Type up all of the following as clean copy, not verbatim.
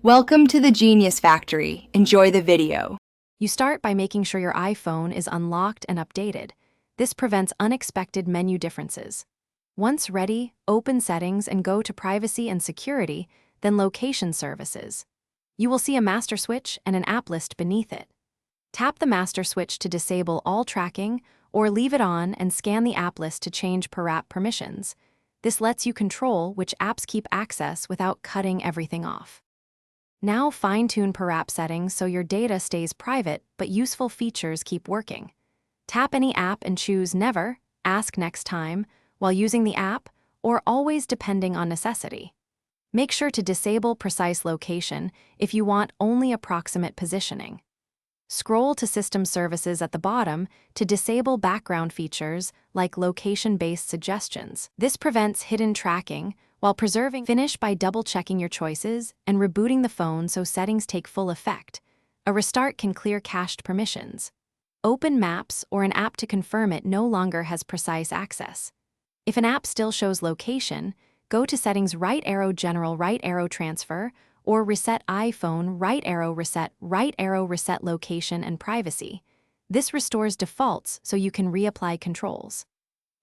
Welcome to the Genius Factory. Enjoy the video. You start by making sure your iPhone is unlocked and updated. This prevents unexpected menu differences. Once ready, open Settings and go to Privacy and Security, then Location Services. You will see a master switch and an app list beneath it. Tap the master switch to disable all tracking, or leave it on and scan the app list to change per app permissions. This lets you control which apps keep access without cutting everything off. Now fine-tune per app settings so your data stays private but useful features keep working. Tap any app and choose Never, Ask Next Time, while using the app, or Always depending on necessity. Make sure to disable precise location if you want only approximate positioning. Scroll to System Services at the bottom to disable background features like location-based suggestions. This prevents hidden tracking while preserving. Finish by double-checking your choices and rebooting the phone so settings take full effect. A restart can clear cached permissions. Open Maps or an app to confirm it no longer has precise access. If an app still shows location, go to Settings right arrow General right arrow Transfer, or Reset iPhone right arrow reset location and privacy. This restores defaults so you can reapply controls.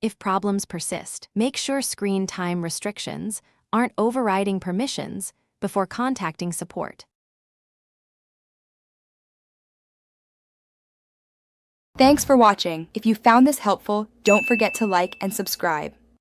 If problems persist, make sure screen time restrictions aren't overriding permissions before contacting support. Thanks for watching. If you found this helpful, don't forget to like and subscribe.